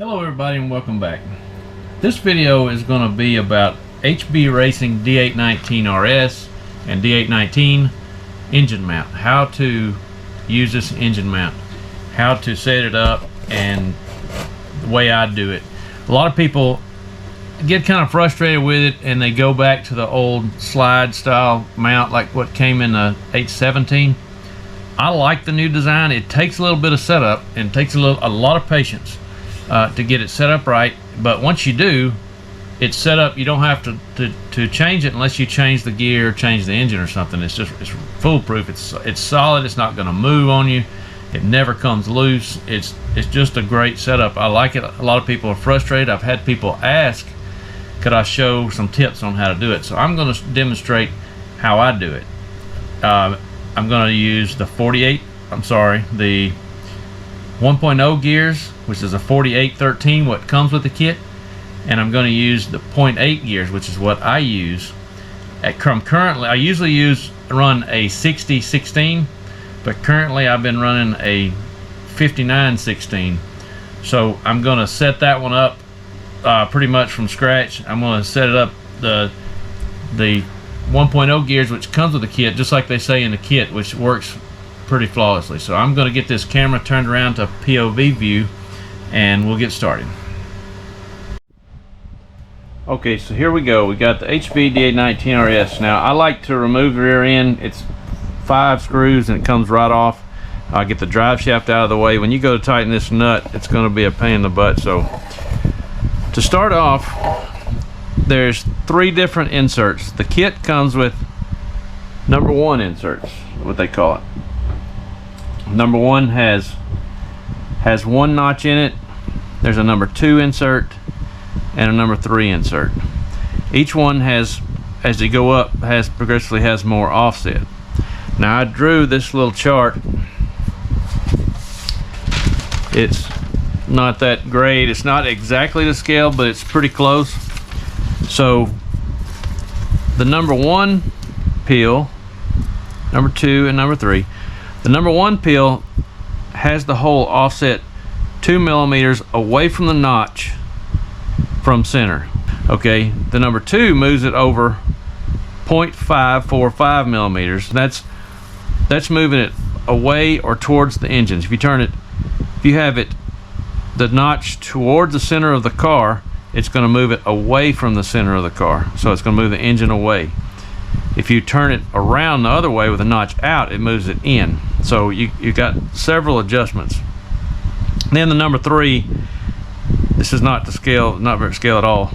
Hello everybody and welcome back. This video is going to be about HB Racing D819rs and D819 engine mount. How to use this engine mount, how to set it up, and the way I do it. A lot of people get kind of frustrated with it and they go back to the old slide style mount like what came in the 817. I like the new design. It takes a little bit of setup and takes a lot of patience to get it set up right, but once you do, it's set up. You don't have to change it unless you change the gear, change the engine or something. It's foolproof. It's solid. It's not going to move on you. It never comes loose. It's just a great setup. I like it. A lot of people are frustrated. I've had people ask, could I show some tips on how to do it? So I'm going to demonstrate how I do it. I'm going to use the 1.0 gears, which is a 4813, what comes with the kit, and I'm going to use the 0.8 gears, which is what I use. Currently, I usually run a 6016, but currently I've been running a 5916. So I'm going to set that one up pretty much from scratch. I'm going to set it up the 1.0 gears, which comes with the kit, just like they say in the kit, which works pretty flawlessly. So I'm going to get this camera turned around to POV view and we'll get started. Okay, so here we go. We got the HB D819rs. Now I like to remove the rear end. It's 5 screws and it comes right off. I get the drive shaft out of the way. When you go to tighten this nut, it's going to be a pain in the butt. So to start off, there's 3 different inserts. The kit comes with number 1 inserts, what they call it. Number 1 has 1 notch in it. There's a number 2 insert and a number 3 insert. Each one has, as you go up, progressively has more offset. Now I drew this little chart. It's not that great. It's not exactly to scale, but it's pretty close. So the number 1 peel, number 2, and number 3. The number 1 peel has the hole offset 2 millimeters away from the notch from center. Okay, the number 2 moves it over 0.545 millimeters. That's moving it away or towards the engines. If you have the notch towards the center of the car, it's going to move it away from the center of the car. So it's going to move the engine away. If you turn it around the other way with a notch out, it moves it in. So you got several adjustments. Then the number 3, this is not to scale, not very scale at all,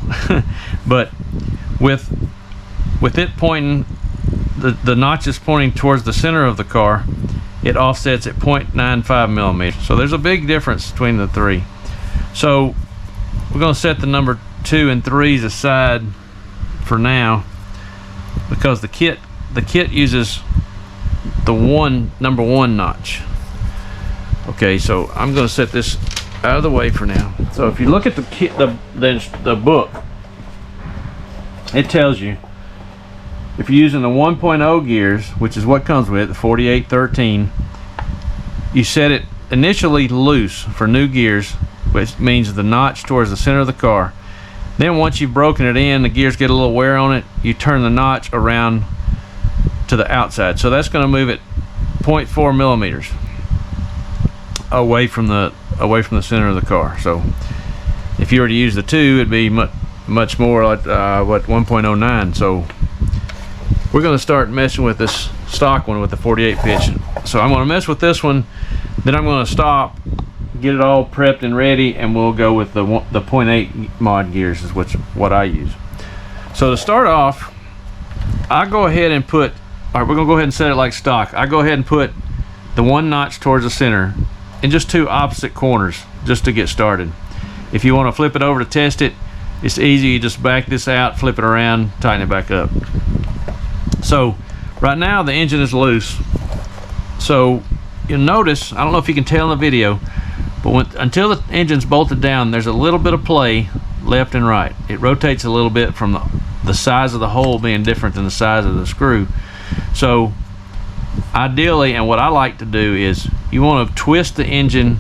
but with it pointing, the notch is pointing towards the center of the car, it offsets at 0.95 millimeters. So there's a big difference between the 3. So we're going to set the number 2 and 3s aside for now, because the kit uses the number 1 notch. Okay, so I'm going to set this out of the way for now. So if you look at the kit, the book, it tells you if you're using the 1.0 gears, which is what comes with it, the 4813, you set it initially loose for new gears, which means the notch towards the center of the car. Then once you've broken it in, the gears get a little wear on it, you turn the notch around to the outside. So that's going to move it 0.4 millimeters away from the center of the car. So if you were to use the 2, it'd be much more like 1.09. So we're going to start messing with this stock one with the 48 pitch. So I'm going to mess with this one, then I'm going to stop, get it all prepped and ready, and we'll go with the 0.8 mod gears is what I use. So to start off, I go ahead and put, all right, we're gonna go ahead and set it like stock. I go ahead and put the 1 notch towards the center in just 2 opposite corners just to get started. If you want to flip it over to test it, it's easy. You just back this out, flip it around, tighten it back up. So right now the engine is loose. So you'll notice, I don't know if you can tell in the video, but until the engine's bolted down, there's a little bit of play left and right. It rotates a little bit from the size of the hole being different than the size of the screw. So ideally, and what I like to do is, you want to twist the engine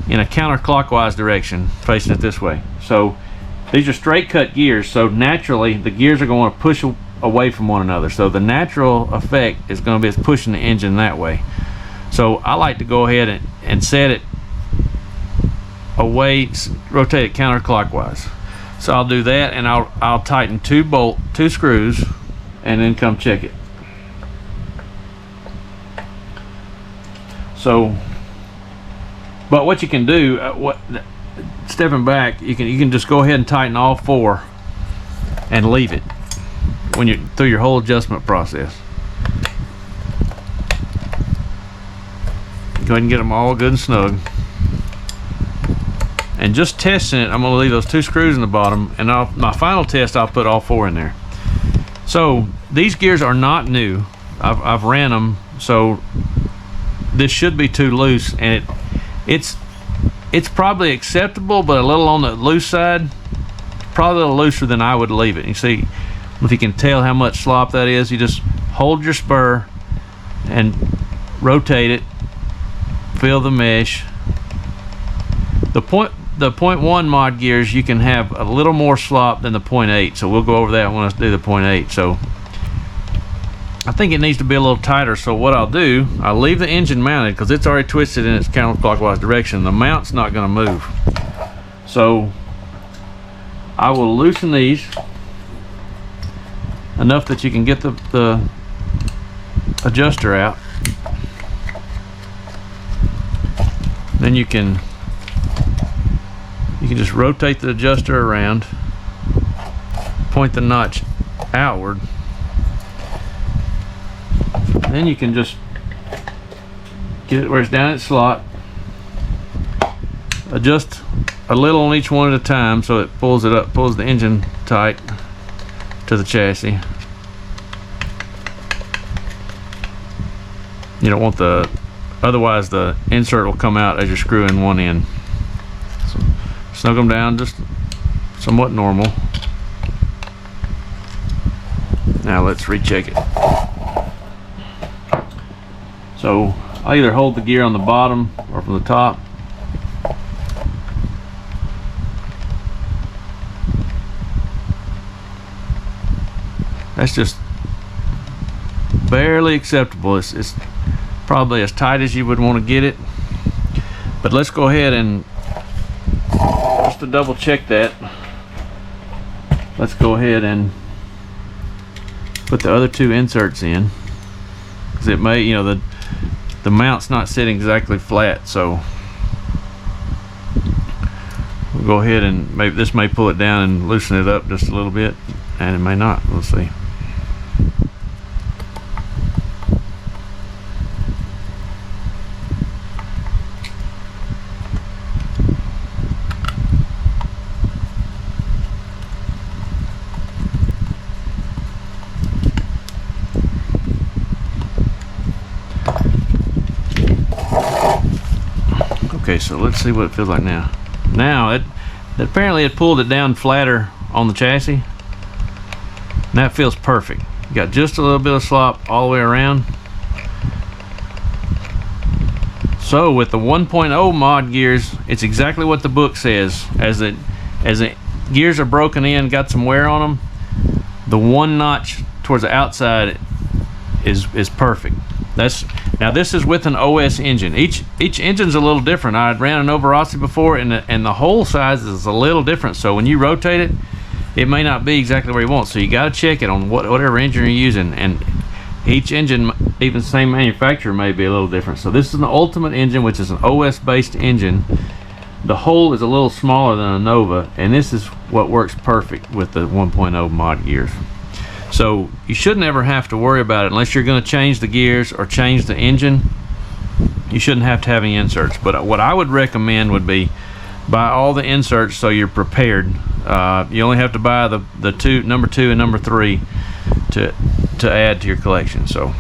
in a counterclockwise direction, facing it this way. So these are straight cut gears, so naturally the gears are going to push away from one another. So the natural effect is going to be pushing the engine that way. So I like to go ahead and set it away, rotate it counterclockwise. So I'll do that, and I'll tighten two screws, and then come check it. So, but what you can do, stepping back, you can just go ahead and tighten all four and leave it when you're through your whole adjustment process. Go ahead and get them all good and snug. And just testing it, I'm going to leave those two screws in the bottom, and my final test, I'll put all four in there. So these gears are not new. I've ran them, so this should be too loose, and it's probably acceptable, but a little on the loose side. Probably a little looser than I would leave it. You see, if you can tell how much slop that is, you just hold your spur and rotate it, feel the mesh. The 0.1 mod gears, you can have a little more slop than the 0.8, so we'll go over that when I do the 0.8. So I think it needs to be a little tighter, so what I'll do, I'll leave the engine mounted because it's already twisted in its counterclockwise direction. The mount's not going to move. So I will loosen these enough that you can get the adjuster out. Then you can just rotate the adjuster around, point the notch outward. Then you can just get it where it's down its slot. Adjust a little on each one at a time so it pulls it up, pulls the engine tight to the chassis. You don't want otherwise the insert will come out as you're screwing one in. So snug them down just somewhat normal. Now let's recheck it. So I either hold the gear on the bottom or from the top. That's just barely acceptable. It's probably as tight as you would want to get it. But let's go ahead and just to double check that, let's go ahead and put the other two inserts in, because it may, you know, the mount's not sitting exactly flat, so we'll go ahead and maybe this may pull it down and loosen it up just a little bit, and it may not. We'll see. Okay, so let's see what it feels like now. Now it apparently it pulled it down flatter on the chassis, and that feels perfect. You got just a little bit of slop all the way around. So with the 1.0 mod gears, it's exactly what the book says. As the gears are broken in, got some wear on them, the one notch towards the outside is perfect. Now this is with an OS engine. Each engine's a little different. I had ran an Overossi before, and the hole size is a little different. So when you rotate it, it may not be exactly where you want. So you got to check it on whatever engine you're using. And each engine, even the same manufacturer, may be a little different. So this is an Ultimate engine, which is an OS-based engine. The hole is a little smaller than a Nova, and this is what works perfect with the 1.0 mod gears. So you should never have to worry about it unless you're going to change the gears or change the engine. You shouldn't have to have any inserts. But what I would recommend would be buy all the inserts so you're prepared. You only have to buy the number 2 and number 3 to add to your collection. So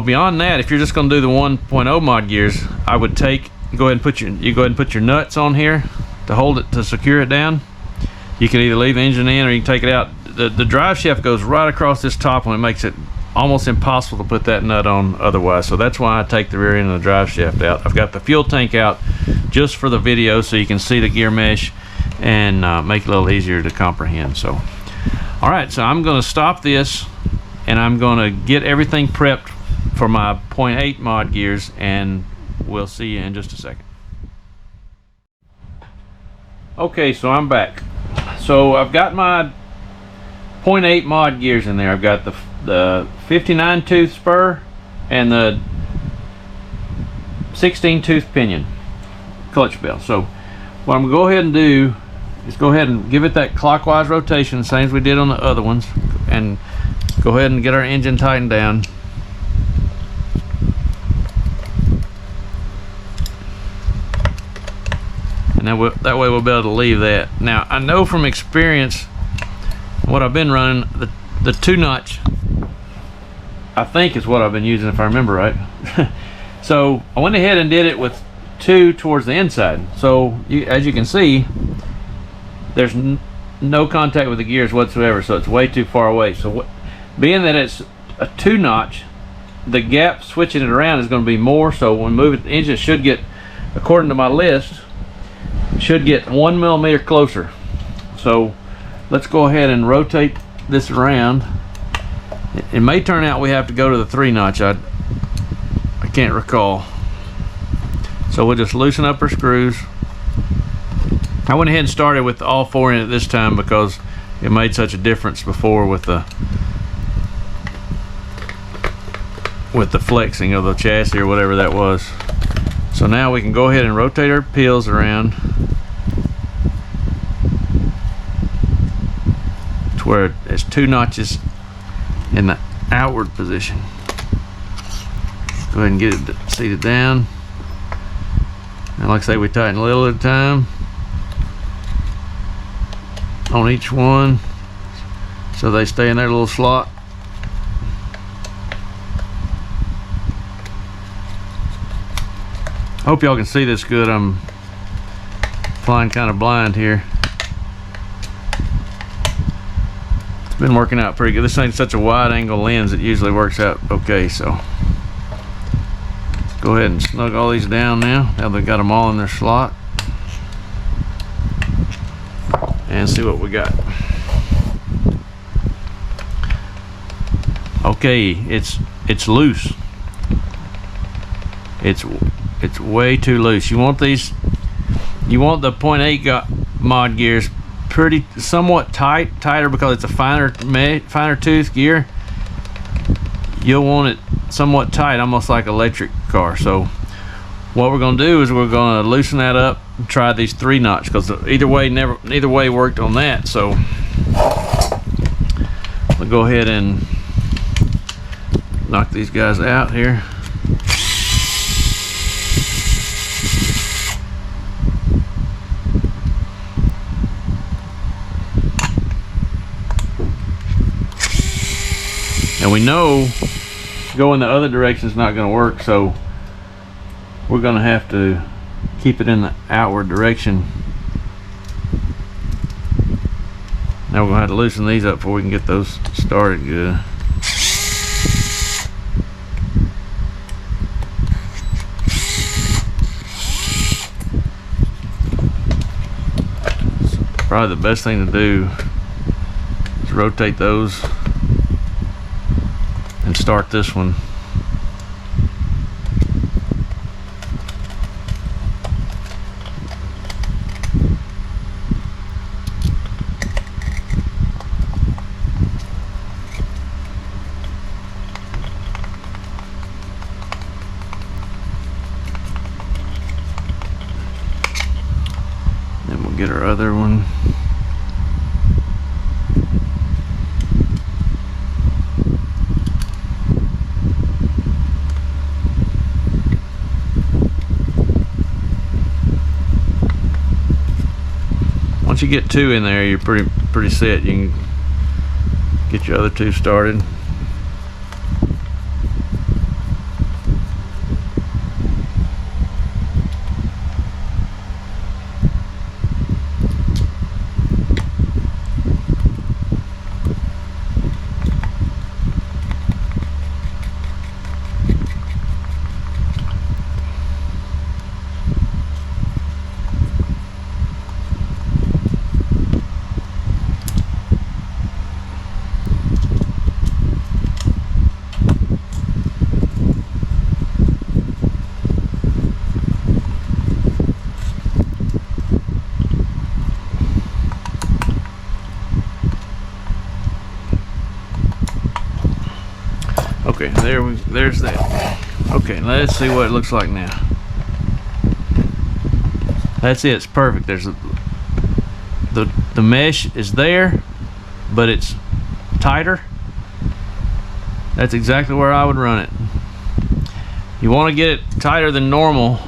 beyond that, if you're just going to do the 1.0 mod gears, I would go ahead and put your nuts on here to hold it, to secure it down. You can either leave the engine in or you can take it out. The drive shaft goes right across this top one. It makes it almost impossible to put that nut on otherwise. So that's why I take the rear end of the drive shaft out. I've got the fuel tank out just for the video, so you can see the gear mesh and make it a little easier to comprehend. So all right, so I'm going to stop this and I'm going to get everything prepped for my 0.8 mod gears, and we'll see you in just a second. Okay, so I'm back. So I've got my 0.8 mod gears in there. I've got the 59 tooth spur and the 16 tooth pinion clutch bell. So what I'm gonna go ahead and do is go ahead and give it that clockwise rotation, same as we did on the other ones, and go ahead and get our engine tightened down. And that way we'll be able to leave that. Now I know from experience what I've been running, the 2-notch I think is what I've been using, if I remember right. So I went ahead and did it with 2 towards the inside. So as you can see, there's no contact with the gears whatsoever, so it's way too far away. So being that it's a 2-notch, the gap switching it around is going to be more, so when moving the engine should get, according to my list, should get 1 millimeter closer. So let's go ahead and rotate this around. It may turn out we have to go to the 3-notch. I can't recall. So we'll just loosen up our screws. I went ahead and started with all 4 in it this time because it made such a difference before with the flexing of the chassis or whatever that was. So now we can go ahead and rotate our peels around to where it's 2 notches in the outward position. Go ahead and get it seated down. And like I say, we tighten a little at a time on each one so they stay in their little slot. Hope y'all can see this good. I'm flying kind of blind here. It's been working out pretty good. This ain't such a wide angle lens, it usually works out okay. So let's go ahead and snug all these down now. Now they've got them all in their slot, and see what we got. Okay, it's loose. It's way too loose. You want these, you want the 0.8 mod gears pretty somewhat tighter because it's a finer tooth gear. You'll want it somewhat tight, almost like electric car. So what we're going to do is we're going to loosen that up and try these 3-notch, because either way worked on that. So we'll go ahead and knock these guys out here. And we know going the other direction is not going to work, so we're going to have to keep it in the outward direction. Now we're going to have to loosen these up before we can get those started good. So probably the best thing to do is rotate those and start this one. Then we'll get our other one. Once you get 2 in there, you're pretty set. You can get your other 2 started. Okay, there's that. Okay, let's see what it looks like now. That's it. It's perfect. There's the mesh is there, but it's tighter. That's exactly where I would run it. You want to get it tighter than normal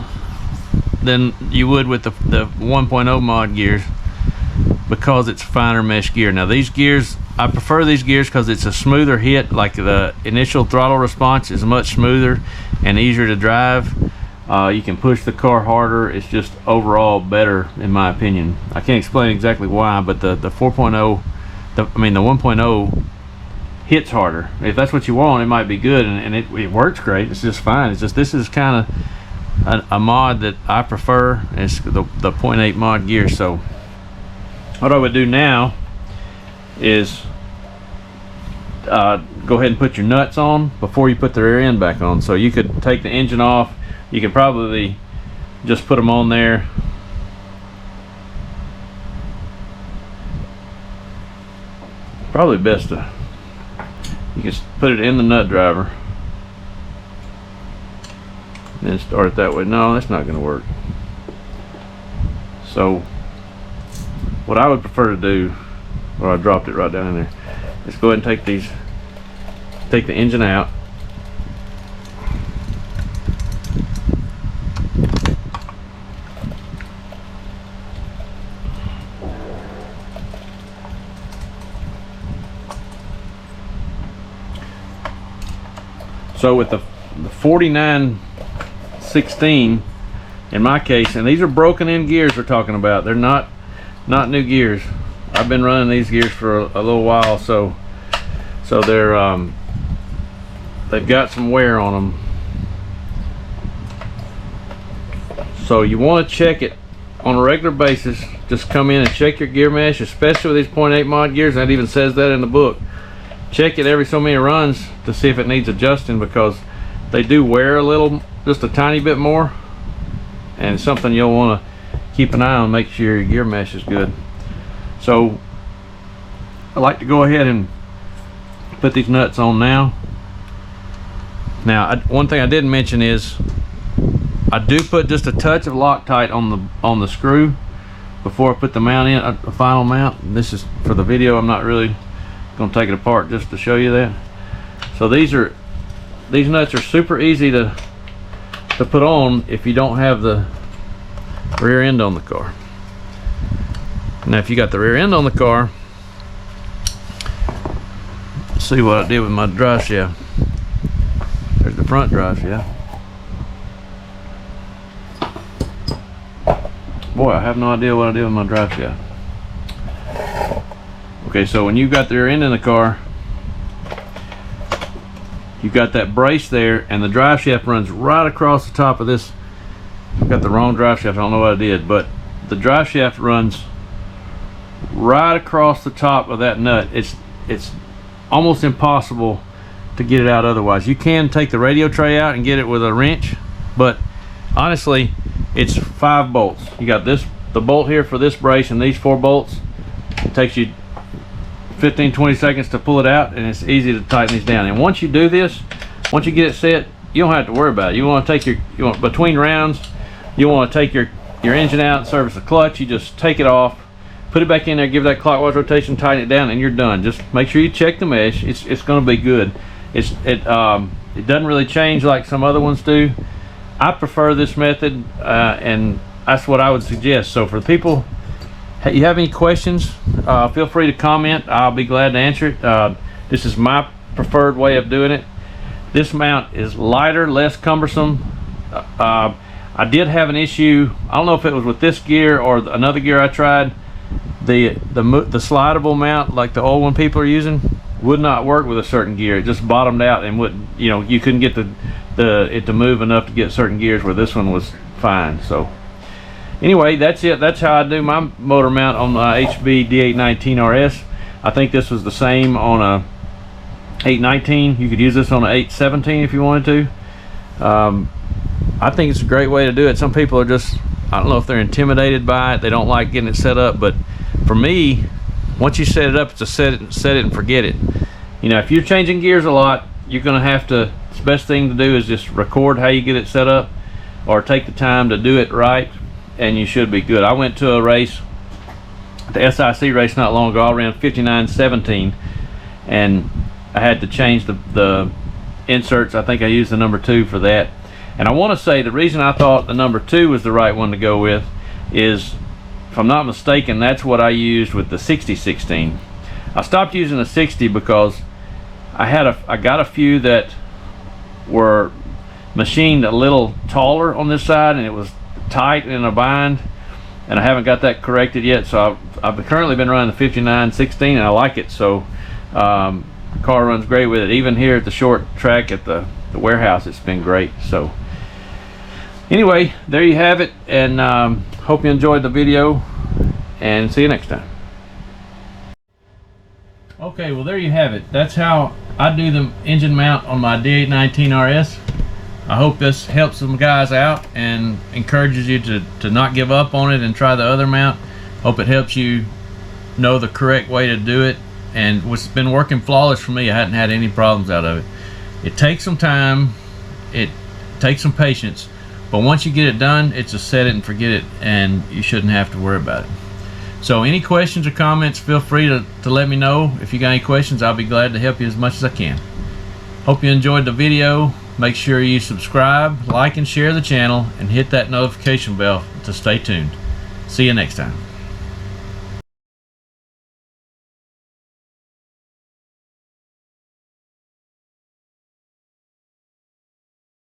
than you would with the 1.0 mod gears, because it's finer mesh gear. Now these gears, I prefer these gears because it's a smoother hit. Like the initial throttle response is much smoother and easier to drive. You can push the car harder. It's just overall better in my opinion. I can't explain exactly why, but the 4.0, the 1.0 hits harder. If that's what you want, it might be good, and it works great. It's just fine. It's just, this is kind of a mod that I prefer. It's the 0.8 mod gear. So what I would do now is go ahead and put your nuts on before you put the rear end back on. So you could take the engine off. You could probably just put them on there. Probably best to, you can put it in the nut driver, then start it that way. No, that's not going to work. So what I would prefer to do, or I dropped it right down in there, is go ahead and take the engine out. So with the 4916 in my case, and these are broken in gears we're talking about, they're not new gears. I've been running these gears for a little while, so they're they've got some wear on them. So you want to check it on a regular basis. Just come in and check your gear mesh, especially with these 0.8 mod gears. That even says that in the book. Check it every so many runs to see if it needs adjusting, because they do wear a little, just a tiny bit more, and it's something you'll want to keep an eye on, make sure your gear mesh is good. So I like to go ahead and put these nuts on now. Now one thing I didn't mention is I do put just a touch of Loctite on the screw before I put the mount in, a final mount. This is for the video. I'm not really going to take it apart just to show you that. So these nuts are super easy to put on if you don't have the rear end on the car. Now if you got the rear end on the car, see what I did with my drive shaft. There's the front drive shaft. Boy, I have no idea what I did with my drive shaft. Okay, so when you've got the rear end in the car, you've got that brace there, and the drive shaft runs right across the top of this. I've got the wrong drive shaft, I don't know what I did, but the drive shaft runs right across the top of that nut. It's almost impossible to get it out otherwise. You can take the radio tray out and get it with a wrench, but honestly, it's 5 bolts. You got the bolt here for this brace, and these 4 bolts. It takes you 15-20 seconds to pull it out, and it's easy to tighten these down. And once you do this, once you get it set, you don't have to worry about it. You want to take between rounds, you want to take your engine out and service the clutch. You just take it off, put it back in there, give that clockwise rotation, tighten it down, and you're done. Just make sure you check the mesh. It's going to be good. It doesn't really change like some other ones do. I prefer this method, and that's what I would suggest. So for the people, hey, you have any questions, feel free to comment. I'll be glad to answer it. This is my preferred way of doing it. This mount is lighter, less cumbersome. I did have an issue. I don't know if it was with this gear or another gear I tried. The slidable mount, like the old one people are using, would not work with a certain gear. It just bottomed out and wouldn't, you couldn't get it to move enough to get certain gears, where this one was fine. So anyway, that's it. That's how I do my motor mount on the HB D819rs. I think this was the same on a 819. You could use this on a 817 if you wanted to. I think it's a great way to do it. Some people are just, I don't know if they're intimidated by it. They don't like getting it set up. But for me, once you set it up, it's a set it and forget it. If you're changing gears a lot, you're gonna have to, the best thing to do is just record how you get it set up, or take the time to do it right, and you should be good. I went to a race, the SIC race not long ago. I ran 59.17, and I had to change the inserts. I think I used the number 2 for that. And I want to say the reason I thought the number 2 was the right one to go with is, if I'm not mistaken, that's what I used with the 60-16. I stopped using the 60 because I got a few that were machined a little taller on this side, and it was tight in a bind, and I haven't got that corrected yet. So I've currently been running the 59-16, and I like it. So the car runs great with it. Even here at the short track at the warehouse, it's been great. So anyway, there you have it, and hope you enjoyed the video, and see you next time. Okay, well, there you have it. That's how I do the engine mount on my D819rs. I hope this helps some guys out and encourages you to not give up on it and try the other mount. Hope it helps you know the correct way to do it, and it's been working flawless for me. I hadn't had any problems out of it. It takes some time, it takes some patience, but once you get it done, it's a set it and forget it, and you shouldn't have to worry about it. So any questions or comments, feel free to let me know. If you got any questions, I'll be glad to help you as much as I can. Hope you enjoyed the video. Make sure you subscribe, like, and share the channel, and hit that notification bell to stay tuned. See you next time.